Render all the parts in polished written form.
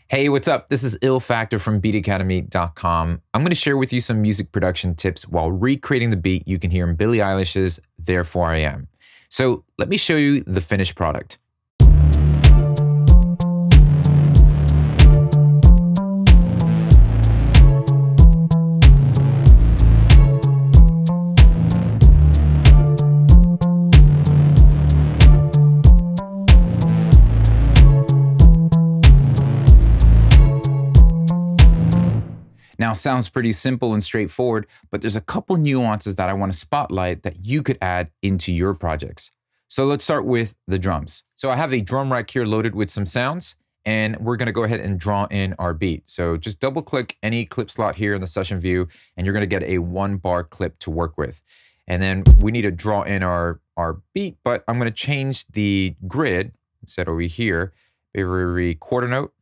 Hey, what's up? This is Ill Factor from beatacademy.com. I'm going to share with you some music production tips while recreating the beat you can hear in Billie Eilish's Therefore I Am. So let me show you the finished product. Now, sounds pretty simple and straightforward, but there's a couple nuances that I want to spotlight that you could add into your projects. So let's start with the drums. So I have a drum rack here loaded with some sounds, and we're going to go ahead and draw in our beat. So just double click any clip slot here in the session view, and you're going to get a 1-bar clip to work with. And then we need to draw in our beat, but I'm going to change the grid, set over here, every quarter note.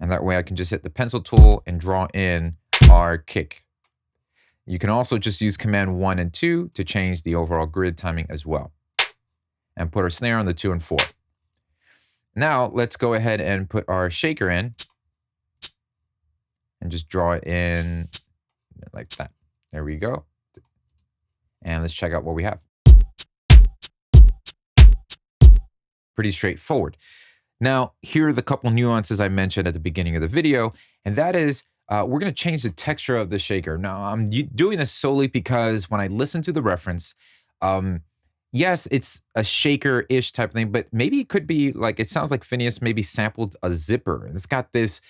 And that way I can just hit the pencil tool and draw in our kick. You can also just use Command 1 and 2 to change the overall grid timing as well. And put our snare on the 2 and 4. Now let's go ahead and put our shaker in. And just draw it in like that. There we go. And let's check out what we have. Pretty straightforward. Now, here are the couple nuances I mentioned at the beginning of the video, and that is we're going to change the texture of the shaker. Now, I'm doing this solely because when I listen to the reference, yes, it's a shaker-ish type thing, but maybe it could be like, it sounds like Phineas maybe sampled a zipper. And it's got this,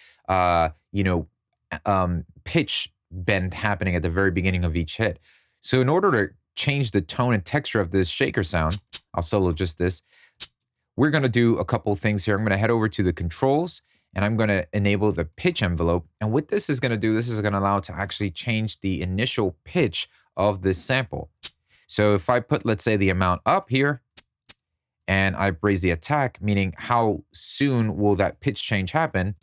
pitch bend happening at the very beginning of each hit. So in order to change the tone and texture of this shaker sound, I'll solo just this. We're going to do a couple things here. I'm going to head over to the controls and I'm going to enable the pitch envelope. And what this is going to do, this is going to allow it to actually change the initial pitch of this sample. So if I put, let's say, the amount up here and I raise the attack, meaning how soon will that pitch change happen,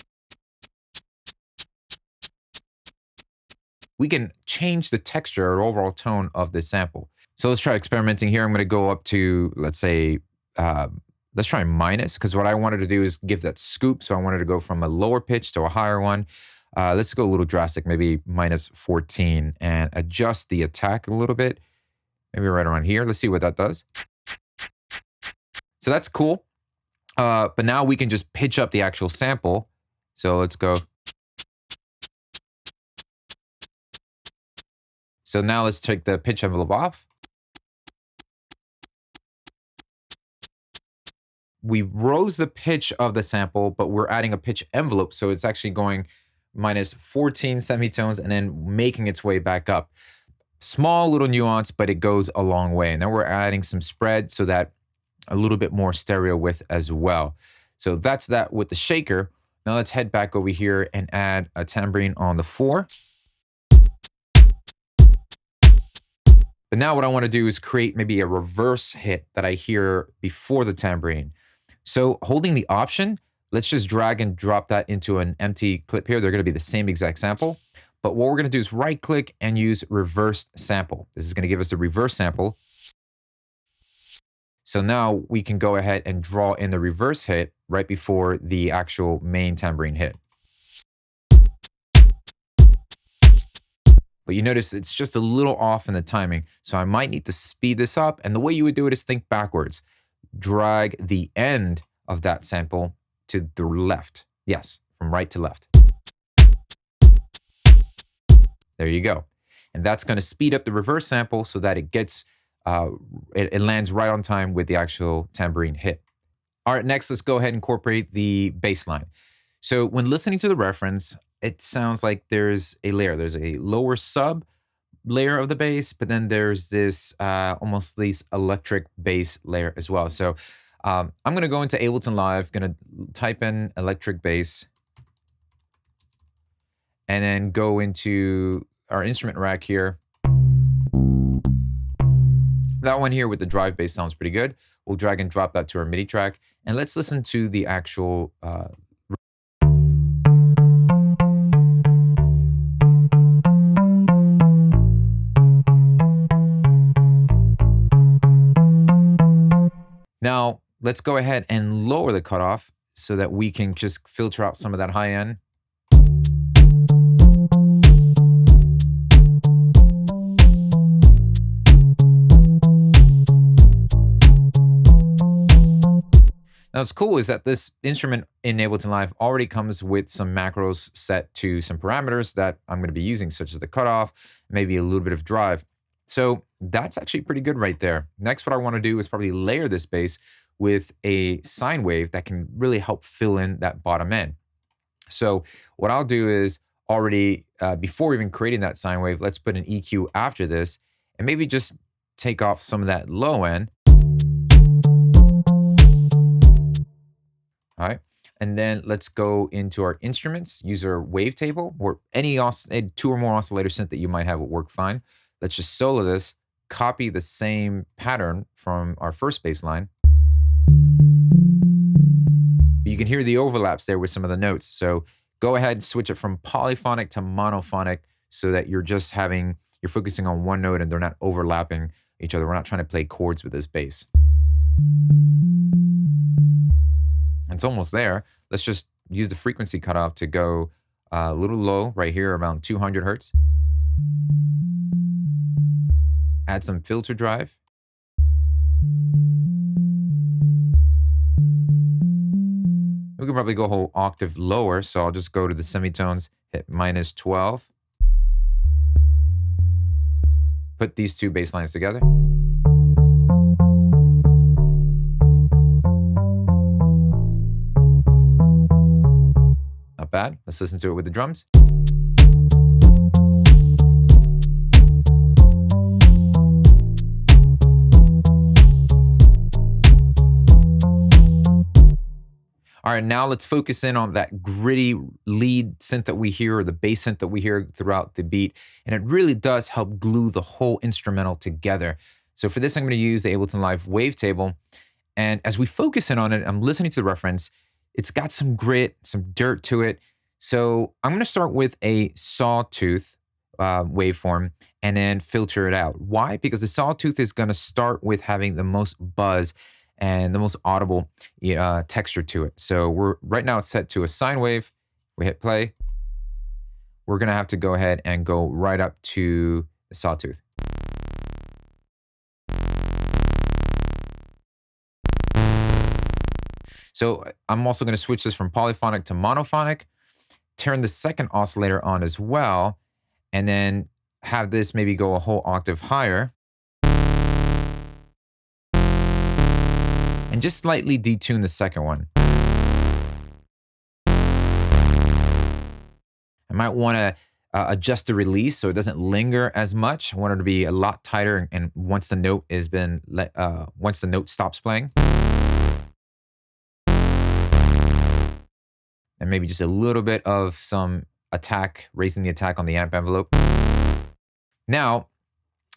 we can change the texture or overall tone of this sample. So let's try experimenting here. I'm going to go up to, let's say, let's try minus, because what I wanted to do is give that scoop. So I wanted to go from a lower pitch to a higher one. Let's go a little drastic, maybe minus 14, and adjust the attack a little bit. Maybe right around here. Let's see what that does. So that's cool. But now we can just pitch up the actual sample. So let's go. So now let's take the pitch envelope off. We rose the pitch of the sample, but we're adding a pitch envelope. So it's actually going minus 14 semitones and then making its way back up. Small little nuance, but it goes a long way. And then we're adding some spread so that a little bit more stereo width as well. So that's that with the shaker. Now let's head back over here and add a tambourine on the 4. But now what I want to do is create maybe a reverse hit that I hear before the tambourine. So holding the Option, let's just drag and drop that into an empty clip here. They're going to be the same exact sample. But what we're going to do is right click and use reverse sample. This is going to give us a reverse sample. So now we can go ahead and draw in the reverse hit right before the actual main tambourine hit. But you notice it's just a little off in the timing. So I might need to speed this up. And the way you would do it is think backwards. Drag the end of that sample to the left. Yes, from right to left. There you go. And that's going to speed up the reverse sample so that it gets, it lands right on time with the actual tambourine hit. All right, next, let's go ahead and incorporate the bass line. So when listening to the reference, it sounds like there's a layer. There's a lower sub layer of the bass, but then there's this almost this electric bass layer as well. So I'm going to go into Ableton Live, going to type in electric bass, and then go into our instrument rack here. That one here with the drive bass sounds pretty good. We'll drag and drop that to our MIDI track, and let's listen to the actual Now, let's go ahead and lower the cutoff so that we can just filter out some of that high end. Now, what's cool is that this instrument in Ableton Live already comes with some macros set to some parameters that I'm going to be using, such as the cutoff, maybe a little bit of drive. So that's actually pretty good right there. Next, what I want to do is probably layer this bass with a sine wave that can really help fill in that bottom end. So what I'll do is already, before even creating that sine wave, let's put an EQ after this and maybe just take off some of that low end. All right, and then let's go into our instruments, use our wavetable, or any two or more oscillator synth that you might have will work fine. Let's just solo this, copy the same pattern from our first bass line. You can hear the overlaps there with some of the notes. So go ahead and switch it from polyphonic to monophonic so that you're focusing on one note and they're not overlapping each other. We're not trying to play chords with this bass. It's almost there. Let's just use the frequency cutoff to go a little low right here, around 200 hertz. Add some filter drive. We could probably go a whole octave lower, so I'll just go to the semitones, hit -12. Put these two bass lines together. Not bad. Let's listen to it with the drums. All right, now let's focus in on that gritty lead synth that we hear, or the bass synth that we hear throughout the beat. And it really does help glue the whole instrumental together. So for this, I'm going to use the Ableton Live wavetable. And as we focus in on it, I'm listening to the reference. It's got some grit, some dirt to it. So I'm going to start with a sawtooth waveform and then filter it out. Why? Because the sawtooth is going to start with having the most buzz and the most audible texture to it. So right now it's set to a sine wave. We hit play. We're gonna have to go ahead and go right up to the sawtooth. So I'm also gonna switch this from polyphonic to monophonic, turn the second oscillator on as well, and then have this maybe go a whole octave higher. And just slightly detune the second one. I might want to adjust the release so it doesn't linger as much. I want it to be a lot tighter, and once the note once the note stops playing, and maybe just a little bit of some attack, raising the attack on the amp envelope. Now,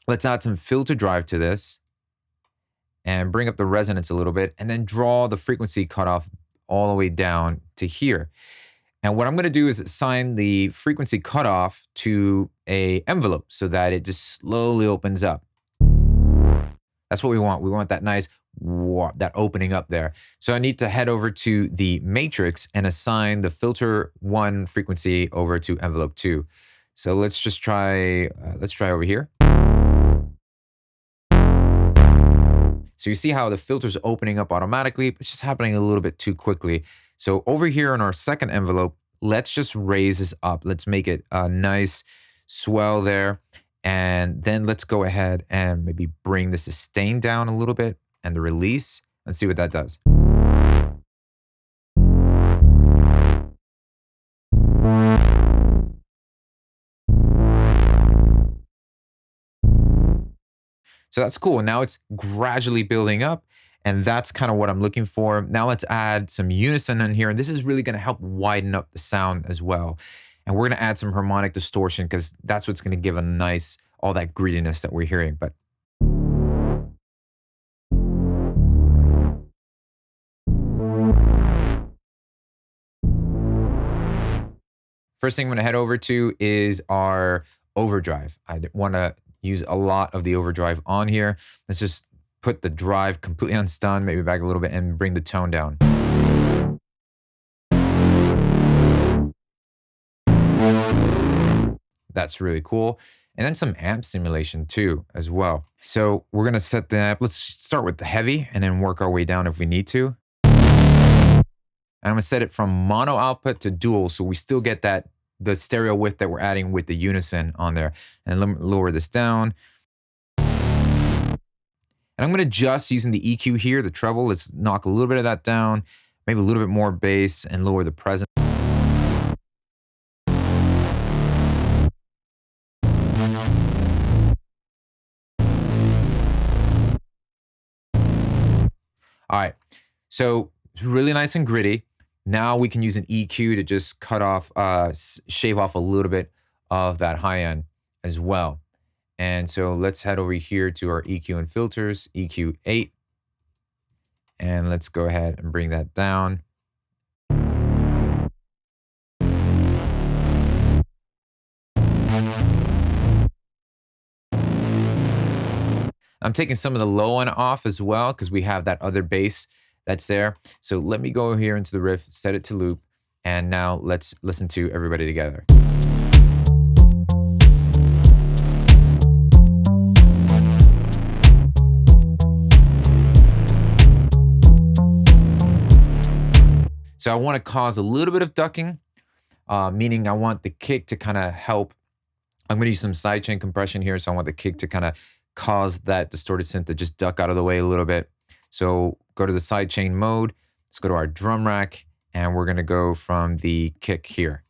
let's add some filter drive to this and bring up the resonance a little bit, and then draw the frequency cutoff all the way down to here. And what I'm gonna do is assign the frequency cutoff to a envelope so that it just slowly opens up. That's what we want. We want that nice, that opening up there. So I need to head over to the matrix and assign the filter 1 frequency over to envelope 2. So let's just try, over here. So you see how the filter's opening up automatically, but it's just happening a little bit too quickly. So over here in our second envelope, let's just raise this up. Let's make it a nice swell there. And then let's go ahead and maybe bring the sustain down a little bit and the release. Let's see what that does. So that's cool. Now it's gradually building up, and that's kind of what I'm looking for. Now let's add some unison in here, and this is really going to help widen up the sound as well. And we're going to add some harmonic distortion because that's what's going to give a nice, all that grittiness that we're hearing. But first thing I'm going to head over to is our overdrive. I want to use a lot of the overdrive on here. Let's just put the drive completely on stun, maybe back a little bit, and bring the tone down. That's really cool. And then some amp simulation too, as well. So we're gonna set the amp. Let's start with the heavy and then work our way down if we need to. And I'm gonna set it from mono output to dual, so we still get the stereo width that we're adding with the unison on there. And let me lower this down. And I'm gonna adjust using the EQ here, the treble. Let's knock a little bit of that down, maybe a little bit more bass, and lower the presence. All right, so it's really nice and gritty. Now we can use an EQ to just cut off, shave off a little bit of that high end as well. And so let's head over here to our EQ and filters, EQ 8. And let's go ahead and bring that down. I'm taking some of the low end off as well because we have that other bass that's there. So let me go here into the riff, set it to loop, and now let's listen to everybody together. So I want to cause a little bit of ducking, meaning I want the kick to kind of help. I'm going to use some sidechain compression here, so I want the kick to kind of cause that distorted synth to just duck out of the way a little bit. So go to the sidechain mode, let's go to our drum rack, and we're going to go from the kick here.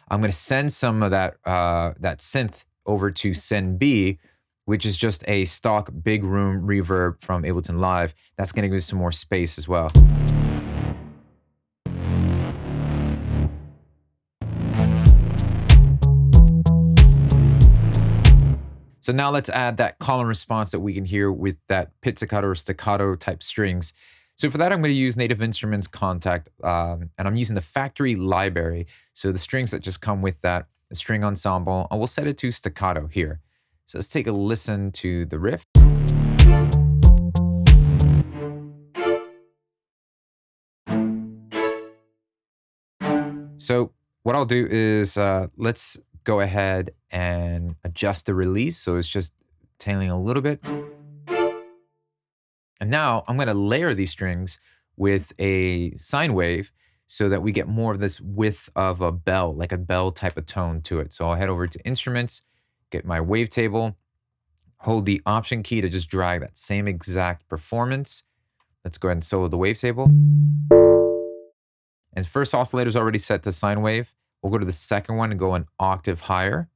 I'm going to send some of that synth over to send B, which is just a stock big room reverb from Ableton Live. That's going to give some more space as well. So now let's add that call and response that we can hear with that pizzicato or staccato type strings. So for that, I'm going to use Native Instruments Contact, and I'm using the factory library. So the strings that just come with that, the string ensemble, and we'll set it to staccato here. So let's take a listen to the riff. So what I'll do is let's go ahead and adjust the release. So it's just tailing a little bit. And now I'm going to layer these strings with a sine wave so that we get more of this width of a bell, like a bell type of tone to it. So I'll head over to Instruments, get my wavetable, hold the Option key to just drag that same exact performance. Let's go ahead and solo the wavetable. And first oscillator is already set to sine wave. We'll go to the second one and go an octave higher.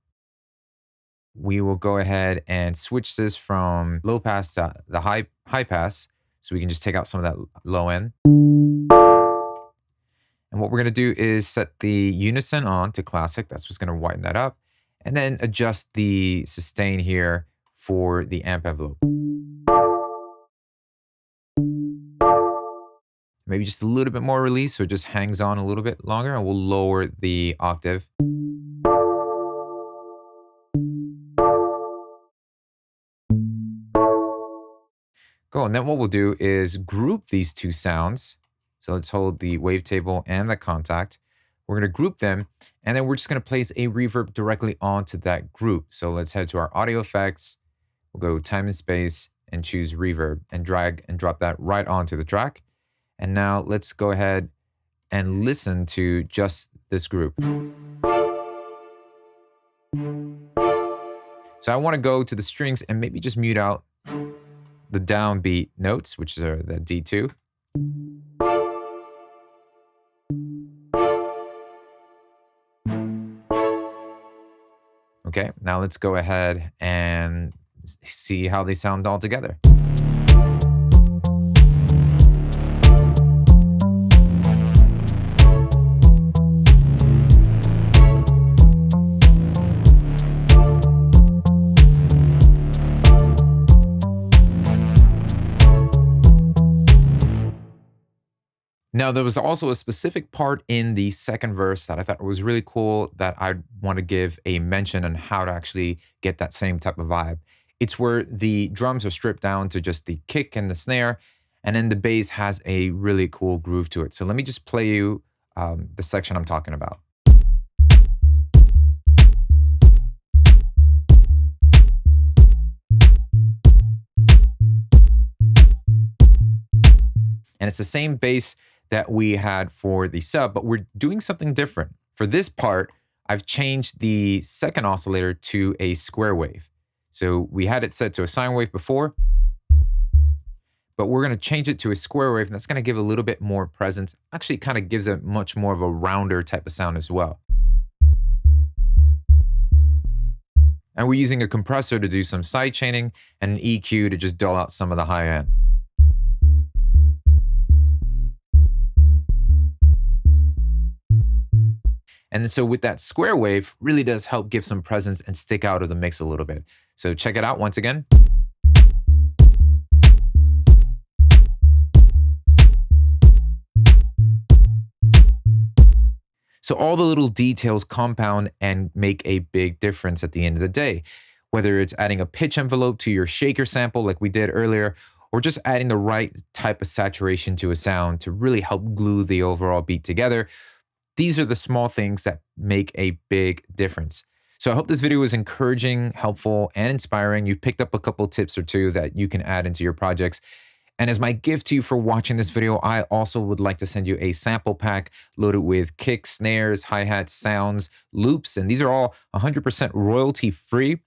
We will go ahead and switch this from low pass to the high pass, so we can just take out some of that low end. And what we're going to do is set the unison on to classic. That's what's going to widen that up. And then adjust the sustain here for the amp envelope. Maybe just a little bit more release so it just hangs on a little bit longer, and we'll lower the octave. Cool, and then what we'll do is group these two sounds. So let's hold the wavetable and the contact. We're going to group them, and then we're just going to place a reverb directly onto that group. So let's head to our audio effects. We'll go time and space and choose reverb and drag and drop that right onto the track. And now let's go ahead and listen to just this group. So I want to go to the strings and maybe just mute out the downbeat notes, which are the D2. Okay, now let's go ahead and see how they sound all together. Now, there was also a specific part in the second verse that I thought was really cool that I want to give a mention on how to actually get that same type of vibe. It's where the drums are stripped down to just the kick and the snare, and then the bass has a really cool groove to it. So let me just play you the section I'm talking about. And it's the same bass that we had for the sub, but we're doing something different. For this part, I've changed the second oscillator to a square wave. So we had it set to a sine wave before, but we're going to change it to a square wave, and that's going to give a little bit more presence. Actually, kind of gives it much more of a rounder type of sound as well. And we're using a compressor to do some side chaining and an EQ to just dull out some of the high end. And so with that square wave, really does help give some presence and stick out of the mix a little bit. So check it out once again. So all the little details compound and make a big difference at the end of the day. Whether it's adding a pitch envelope to your shaker sample like we did earlier, or just adding the right type of saturation to a sound to really help glue the overall beat together. These are the small things that make a big difference. So I hope this video was encouraging, helpful, and inspiring. You've picked up a couple tips or two that you can add into your projects. And as my gift to you for watching this video, I also would like to send you a sample pack loaded with kicks, snares, hi-hats, sounds, loops, and these are all 100% royalty free.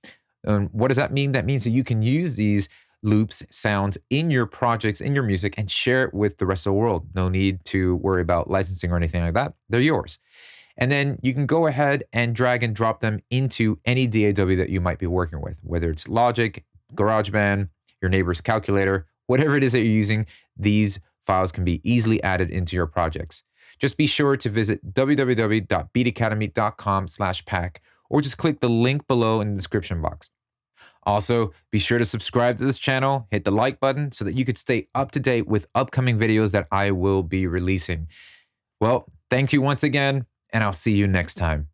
What does that mean? That means that you can use these loops, sounds in your projects, in your music, and share it with the rest of the world. No need to worry about licensing or anything like that. They're yours. And then you can go ahead and drag and drop them into any DAW that you might be working with, whether it's Logic, GarageBand, your neighbor's calculator, whatever it is that you're using, these files can be easily added into your projects. Just be sure to visit www.beatacademy.com/pack or just click the link below in the description box. Also, be sure to subscribe to this channel, hit the like button so that you could stay up to date with upcoming videos that I will be releasing. Well, thank you once again, and I'll see you next time.